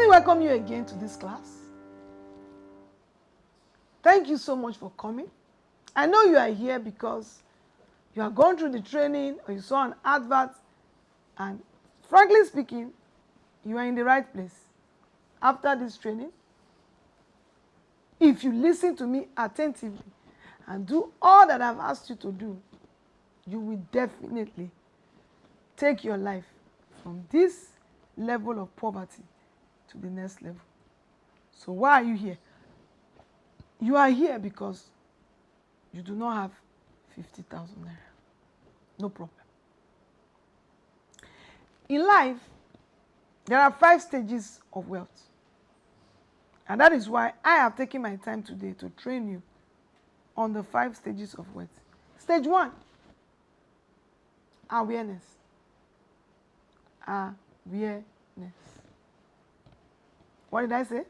me welcome you again to this class. Thank you so much for coming. I know you are here because you have gone through the training or you saw an advert, and frankly speaking, you are in the right place. After this training, if you listen to me attentively and do all that I've asked you to do, you will definitely take your life from this level of poverty to the next level. So why are you here? You are here because you do not have 50,000 naira. No problem. In life, there are 5 stages of wealth. And that is why I have taken my time today to train you on the 5 stages of wealth. Stage 1, awareness. Awareness. What did I say?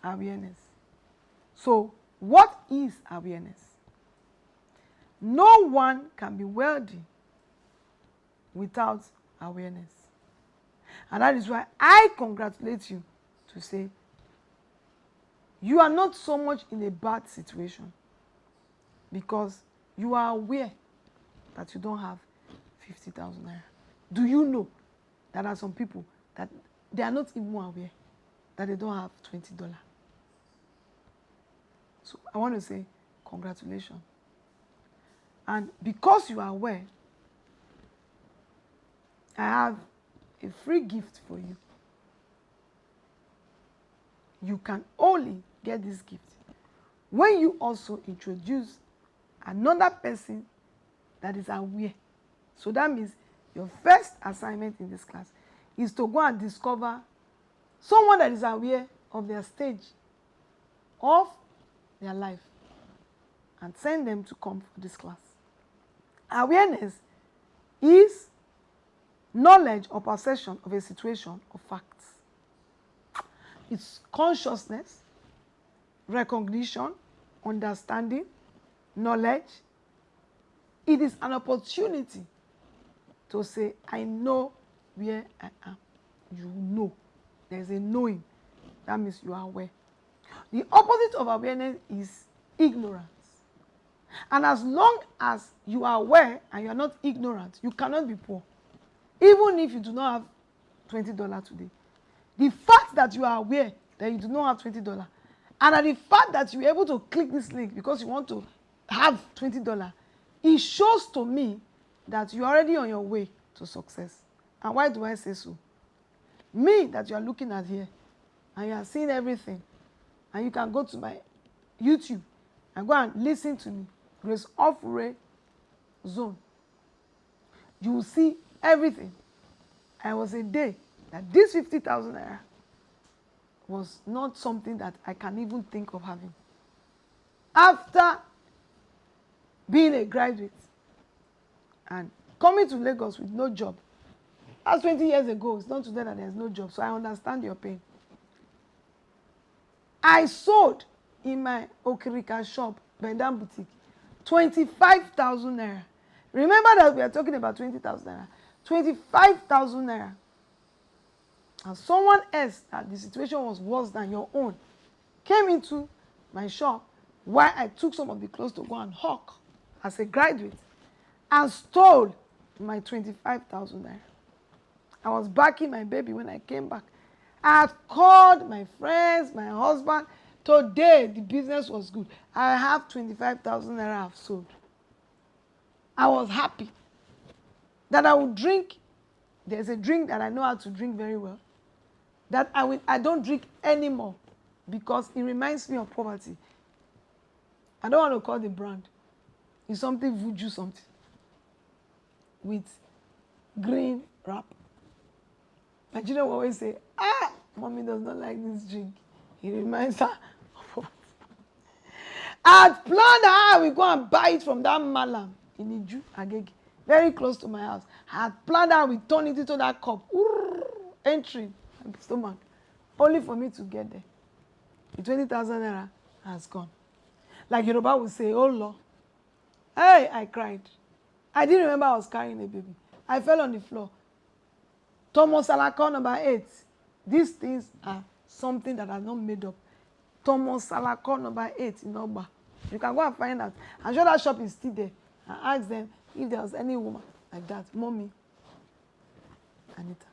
Awareness. So, what is awareness? No one can be wealthy without awareness. And that is why I congratulate you to say, you are not so much in a bad situation because you are aware that you don't have 50,000 naira. Do you know that there are some people that they are not even aware that they don't have $20? So I want to say congratulations. And because you are aware, I have a free gift for you. You can only get this gift when you also introduce another person that is aware. So that means your first assignment in this class is to go and discover someone that is aware of their stage of their life and send them to come for this class. Awareness is knowledge or perception of a situation or facts. It's consciousness, recognition, understanding, knowledge. It is an opportunity to say, I know where I am. You know. There's a knowing. That means you are aware. The opposite of awareness is ignorance. And as long as you are aware and you are not ignorant, you cannot be poor. Even if you do not have $20 today. The fact that you are aware that you do not have $20, and that the fact that you are able to click this link because you want to have $20, it shows to me that you are already on your way to success. And why do I say so? Me that you are looking at here, and you are seeing everything, and you can go to my YouTube and go and listen to me, Grace Ofure Zone. You will see everything. I was a day that this 50,000 naira was not something that I can even think of having. After being a graduate and coming to Lagos with no job, that's 20 years ago. It's not today that there's no job, so I understand your pain. I sold in my Okirika shop, Bendam Boutique, 25,000 naira. Remember that we are talking about 20,000 naira. 25,000 naira. And someone else, that the situation was worse than your own, came into my shop while I took some of the clothes to go and hawk as a graduate and stole my 25,000 naira. I was backing my baby when I came back. I had called my friends, my husband. Today, the business was good. I have 25,000 naira I've sold. I was happy that I would drink. There's a drink that I know how to drink very well, that I don't drink anymore because it reminds me of poverty. I don't want to call the brand. It's something Vuju something with green wrap. My children will always say, mommy does not like this drink. It reminds her of poverty. I had planned how we go and buy it from that malam in Iju, Agege, very close to my house. I had planned how we turn it into that cup, entering my stomach, only for me to get there. The 20,000 naira has gone. Like Yoruba would say, oh Lord. Hey, I cried. I didn't remember I was carrying a baby. I fell on the floor. Thomas Alakon number 8. These things are something that has not made up. Thomas Salako number 8 in Ogba. You can go and find out. I'm sure that shop is still there. And ask them if there was any woman like that. Mommy, Anita.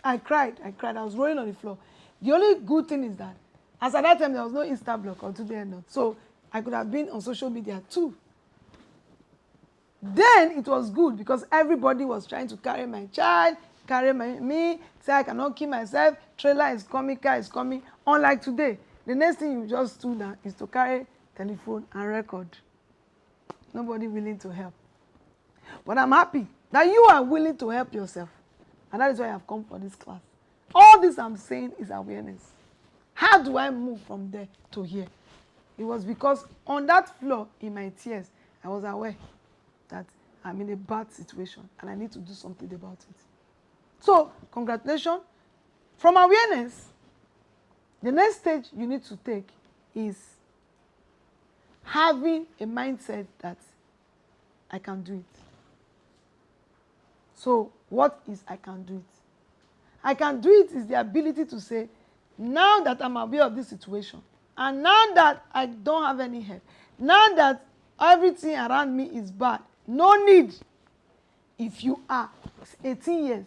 I cried. I was rolling on the floor. The only good thing is that, as at that time, there was no Insta block or today not. So I could have been on social media too. Then it was good because everybody was trying to carry my child, carry me, say I cannot kill myself, trailer is coming, car is coming. Unlike today, the next thing you just do now is to carry telephone and record. Nobody willing to help. But I'm happy that you are willing to help yourself. And that is why I have come for this class. All this I'm saying is awareness. How do I move from there to here? It was because on that floor in my tears, I was aware that I'm in a bad situation and I need to do something about it. So, congratulations. From awareness, the next stage you need to take is having a mindset that I can do it. So, what is I can do it? I can do it is the ability to say, now that I'm aware of this situation, and now that I don't have any help, now that everything around me is bad, no need. If you are 18 years,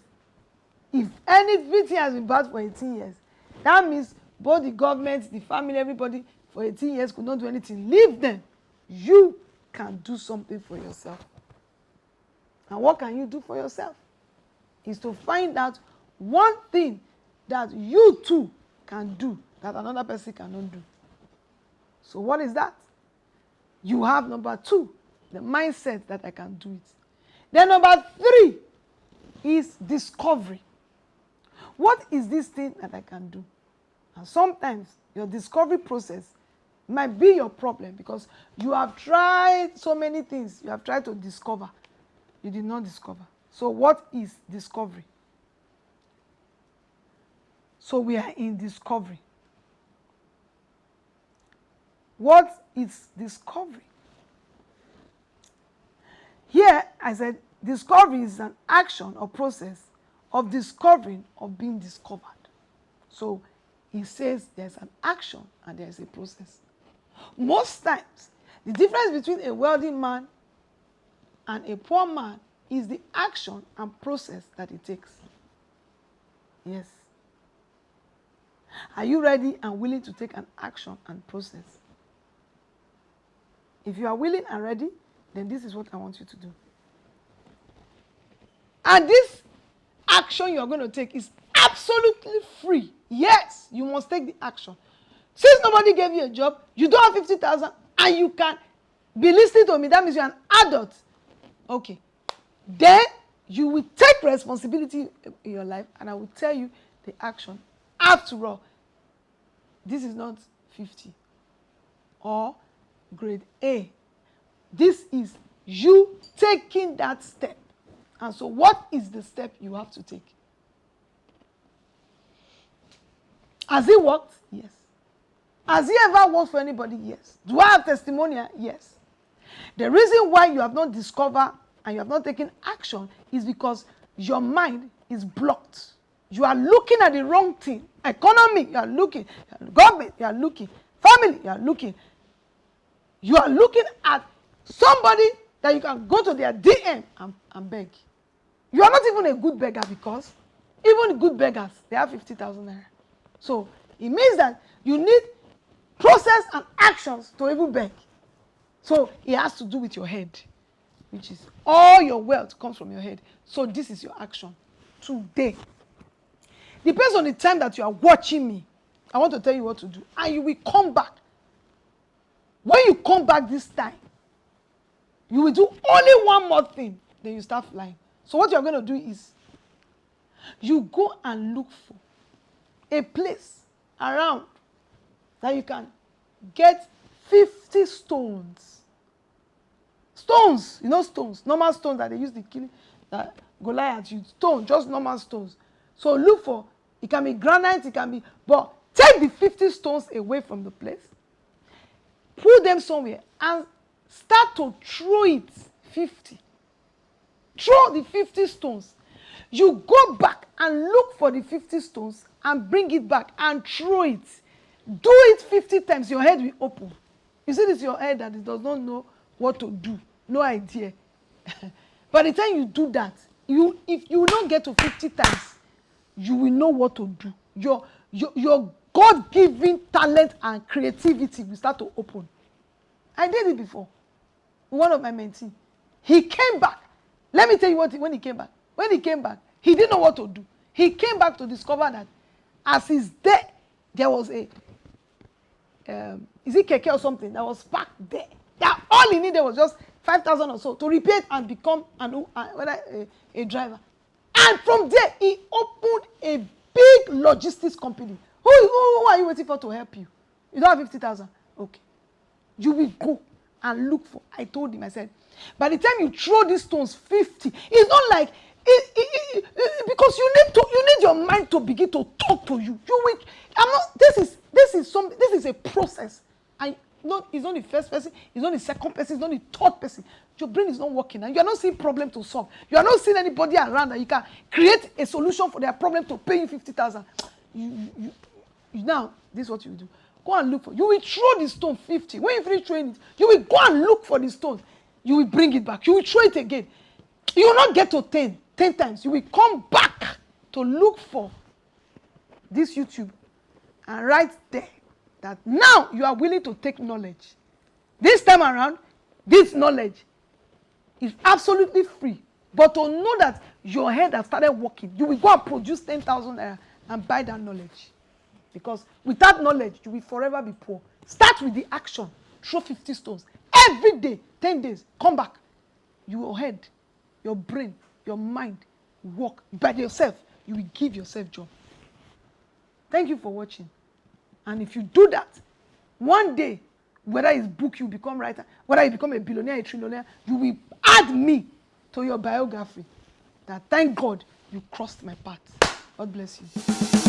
if anything has been bad for 18 years, that means both the government, the family, everybody for 18 years could not do anything. Leave them. You can do something for yourself. And what can you do for yourself? Is to find out one thing that you too can do that another person cannot do. So what is that? You have number 2, the mindset that I can do it. Then number 3 is discovery. What is this thing that I can do? And sometimes your discovery process might be your problem because you have tried so many things. You have tried to discover. You did not discover. So what is discovery? So we are in discovery. What is discovery? Here, I said discovery is an action or process of discovering or being discovered. So he says there's an action and there's a process. Most times, the difference between a wealthy man and a poor man is the action and process that it takes. Yes. Are you ready and willing to take an action and process? If you are willing and ready, then this is what I want you to do. And this action you are going to take is absolutely free. Yes, you must take the action. Since nobody gave you a job, you don't have 50,000 and you can be listening to me. That means you're an adult. Okay. Then you will take responsibility in your life and I will tell you the action. After all, this is not 50 or grade A. This is you taking that step. And so what is the step you have to take? Has it worked? Yes. Has it ever worked for anybody? Yes. Do I have testimonial? Yes. The reason why you have not discovered and you have not taken action is because your mind is blocked. You are looking at the wrong thing. Economy, you are looking. Government, you are looking. Family, you are looking. You are looking at somebody that you can go to their DM and beg. You are not even a good beggar because even good beggars, they have 50,000 naira. So it means that you need process and actions to even beg. So it has to do with your head, which is all your wealth comes from your head. So this is your action today. Depends on the time that you are watching me. I want to tell you what to do. And you will come back. When you come back this time, you will do only one more thing. Then you start flying. So what you're going to do is, you go and look for a place around that you can get 50 stones. Stones, you know stones, normal stones that they use to kill that Goliath used. Stone, just normal stones. So look for, it can be granite, it can be, but take the 50 stones away from the place. Put them somewhere and start to throw it 50. Throw the 50 stones. You go back and look for the 50 stones and bring it back and throw it. Do it 50 times, your head will open. You see, this is your head that it does not know what to do. No idea. By the time you do that, if you don't get to 50 times, you will know what to do. Your God-given talent and creativity will start to open. I did it before. One of my mentees. He came back. Let me tell you when he came back. When he came back, he didn't know what to do. He came back to discover that as he's there was a is it keke or something that was parked there. That all he needed was just 5,000 or so to repair it and become a driver. And from there, he opened a big logistics company. Who are you waiting for to help you? You don't have 50,000? Okay. You will go and look for. I told him, I said, by the time you throw these stones 50, it's not like because you need your mind to begin to talk to you. This is a process. It's not the first person, it's not the second person, it's not the third person. Your brain is not working and you are not seeing problem to solve. You are not seeing anybody around that you can create a solution for their problem to pay you 50,000. Now, this is what you do. Go and look for. You will throw the stone 50. When you finish throwing it, you will go and look for the stone. You will bring it back. You will throw it again. You will not get to 10 times. You will come back to look for this YouTube and right there that now you are willing to take knowledge. This time around, this knowledge is absolutely free. But to know that your head has started working, you will go and produce 10,000 naira and buy that knowledge. Because without knowledge, you will forever be poor. Start with the action. Throw 50 stones. Every day, 10 days, come back. Your head, your brain, your mind work by yourself. You will give yourself job. Thank you for watching. And if you do that, one day, whether it's book you become writer, whether you become a billionaire, a trillionaire, you will add me to your biography. That thank God you crossed my path. God bless you.